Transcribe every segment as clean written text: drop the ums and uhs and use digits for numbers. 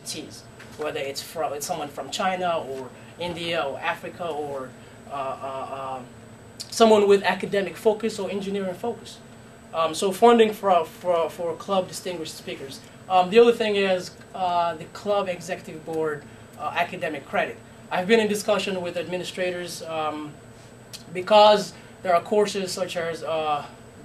expertise, whether it's someone from China or India or Africa or someone with academic focus or engineering focus. So funding for club distinguished speakers. The other thing is the club executive board academic credit. I've been in discussion with administrators because there are courses such as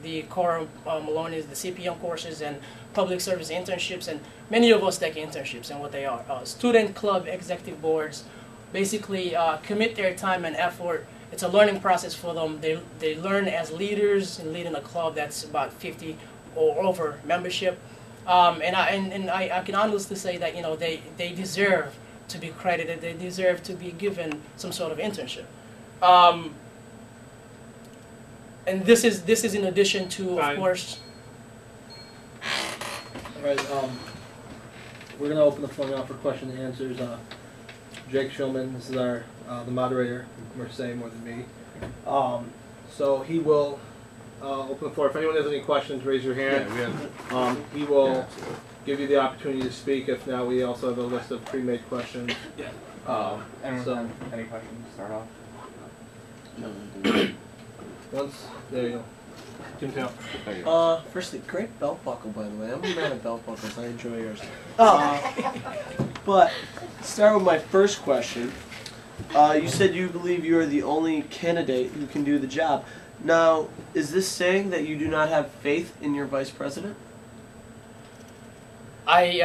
the Cora Maloney's, the CPM courses, and public service internships, and many of us take internships, and what they are. Student club executive boards basically commit their time and effort. It's a learning process for them. They learn as leaders in leading a club that's about 50 or over membership. And I can honestly say that, you know, they deserve to be credited. They deserve to be given some sort of internship. And this is in addition to, of course. All right. We're gonna open the floor now for question and answers. Jake Shulman, this is our the moderator. We're saying more than me. So he will open the floor. If anyone has any questions, raise your hand. Yeah, he will give you the opportunity to speak. If not, we also have a list of pre-made questions. Yeah. Anyone have any questions to start off? Once, there you go. Firstly, great belt buckle, by the way. I'm a man of belt buckles. I enjoy yours. But start with my first question. You said you believe you are the only candidate who can do the job. Now, is this saying that you do not have faith in your vice president? I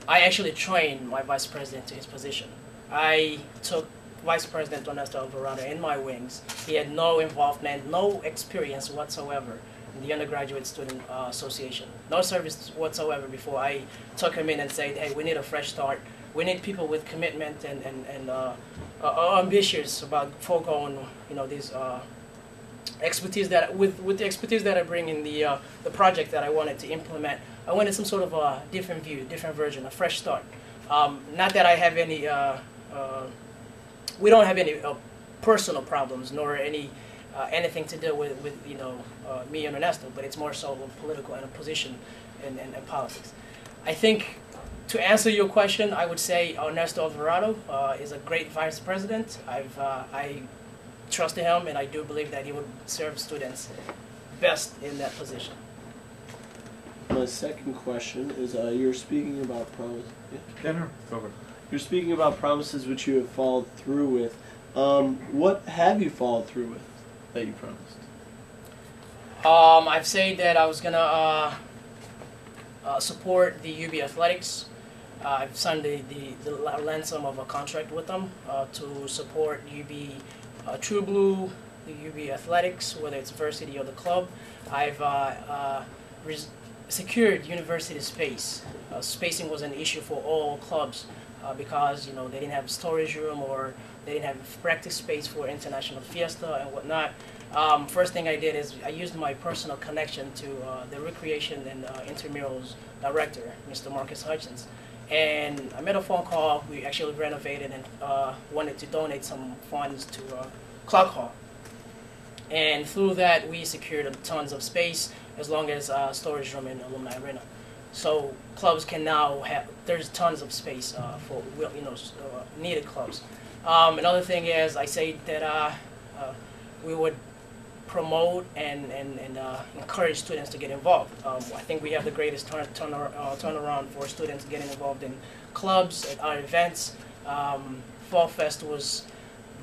actually trained my vice president to his position. I took Vice President Ernesto Alvarado in my wings. He had no involvement, no experience whatsoever in the Undergraduate Student Association. No service whatsoever before I took him in and said, hey, we need a fresh start. We need people with commitment and ambitious about foregoing, you know, these expertise that with the expertise that I bring in the project that I wanted to implement. I wanted some sort of a different view, different version, a fresh start. Not that I have any. We don't have any personal problems, nor any anything to do with you know me and Ernesto, but it's more so a political and a position in politics. I think to answer your question, I would say Ernesto Alvarado is a great vice president. I trusted him, and I do believe that he would serve students best in that position. My second question is you're speaking about promise. Yeah, no, go over. You're speaking about promises which you have followed through with. What have you followed through with that you promised? I've said that I was gonna support the UB Athletics. I've signed the ransom of a contract with them to support UB True Blue, the UB Athletics, whether it's varsity or the club. I've secured university space. Spacing was an issue for all clubs. Because you know they didn't have storage room or they didn't have practice space for international fiesta and whatnot. First thing I did is I used my personal connection to the recreation and intramurals director, Mr. Marcus Hutchins, and I made a phone call. We actually renovated and wanted to donate some funds to Clock Hall, and through that we secured tons of space as long as storage room in Alumni Arena. So clubs can now have, there's tons of space for, you know, needed clubs. Another thing is I say that we would promote and encourage students to get involved. I think we have the greatest turnaround for students getting involved in clubs, at our events. Fall Fest was,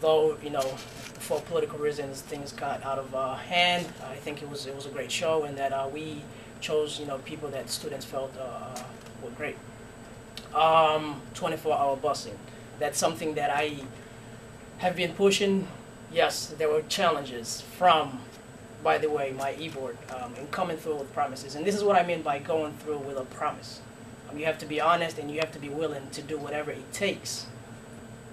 though, you know, for political reasons things got out of hand. I think it was a great show, and that we chose, you know, people that students felt were great. 24-hour busing. That's something that I have been pushing. Yes, there were challenges from, by the way, my e-board in coming through with promises. And this is what I mean by going through with a promise. You have to be honest and you have to be willing to do whatever it takes.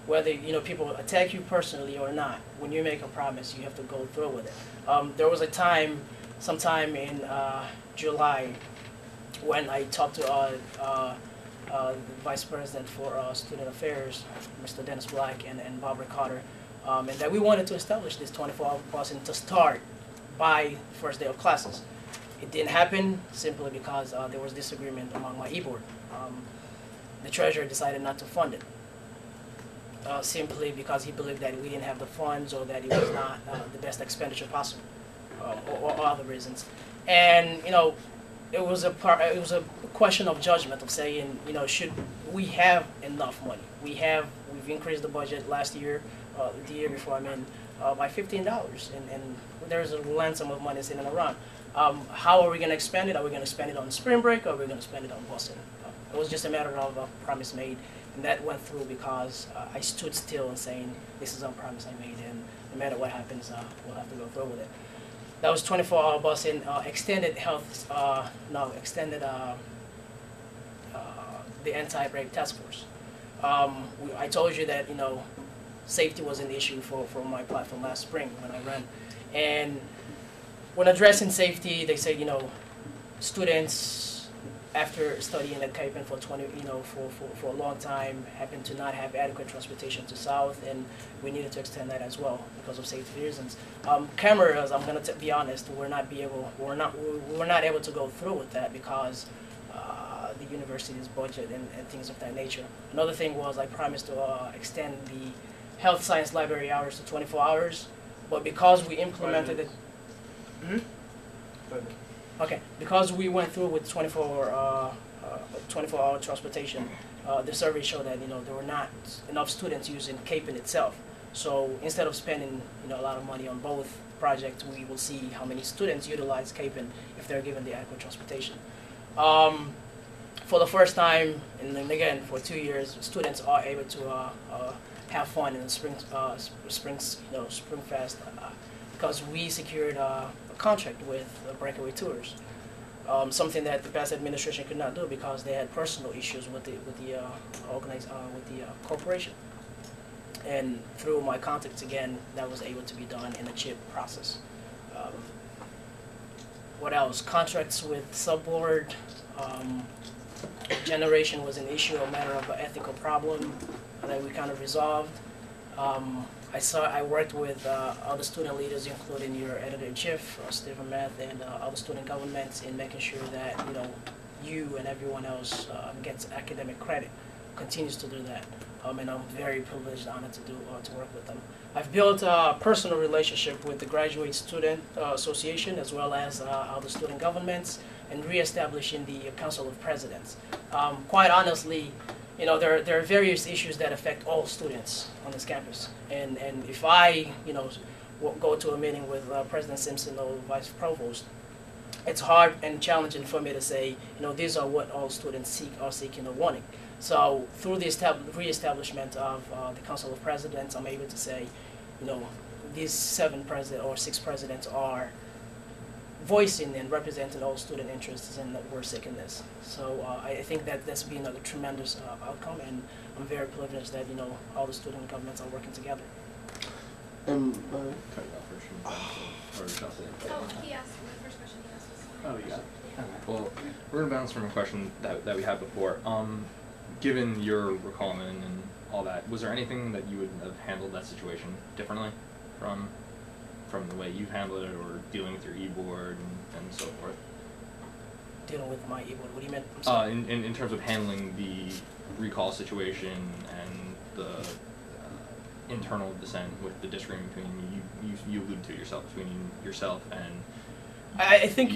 Whether, you know, people attack you personally or not, when you make a promise, you have to go through with it. There was a time, sometime in July, when I talked to the Vice President for Student Affairs, Mr. Dennis Black, and Barbara Carter, and that we wanted to establish this 24-hour busing to start by first day of classes. It didn't happen simply because there was disagreement among my e-board. the treasurer decided not to fund it. Simply because he believed that we didn't have the funds or that it was not the best expenditure possible, or other reasons. And it was a question of judgment of saying, should we have enough money? We've increased the budget last year, the year before by $15, and there's a ransom of money sitting around. How are we going to expend it? Are we going to spend it on spring break, or are we going to spend it on busing? It was just a matter of a promise made. And that went through because I stood still and saying, this is a promise I made, and no matter what happens, we'll have to go through with it. That was 24-hour busing, extended the anti-rape task force. I told you that, safety was an issue for my platform last spring when I ran. And when addressing safety, they said, students, after studying at Cape for for a long time, happened to not have adequate transportation to South, and we needed to extend that as well because of safety reasons. Cameras, I'm going to be honest, we're not able to go through with that because the university's budget and things of that nature. Another thing was I promised to extend the health science library hours to 24 hours, but because we implemented it. Okay, because we went through with 24-hour transportation, the survey showed that there were not enough students using Cape in itself. So instead of spending a lot of money on both projects, we will see how many students utilize Cape if they're given the adequate transportation. For the first time, and then again for 2 years, students are able to have fun in the Spring Fest because we secured a contract with Breakaway Tours, something that the past administration could not do because they had personal issues with the corporation. And through my contacts again, that was able to be done in a cheap process. What else? Contracts with subboard. Generation was an issue, a matter of an ethical problem that we kind of resolved. I worked with other student leaders, including your editor-in-chief, Stephen Meth, and other student governments in making sure that you and everyone else gets academic credit, continues to do that. And I'm very privileged and honored to work with them. I've built a personal relationship with the Graduate Student Association as well as other student governments, and reestablishing the Council of Presidents. Quite honestly, there are various issues that affect all students on this campus. And if I, go to a meeting with President Simpson or Vice Provost, it's hard and challenging for me to say, these are what all students are seeking or wanting. So through the reestablishment of the Council of Presidents, I'm able to say, these 6 presidents are voicing and representing all student interests, and we're seeking this. So I think that's been a tremendous outcome, and I'm very privileged that all the student governments are working together. Cut it off first. Oh, he asked the first question he asked was. Oh, you got it. Okay. Well, we're gonna bounce from a question that we had before. Given your recallment and all that, was there anything that you would have handled that situation differently from the way you've handled it, or dealing with your e-board and so forth? Dealing with my e-board, what do you mean? I'm sorry. In terms of handling the recall situation and the internal dissent with the disagreement between you alluded to yourself, between yourself and I think,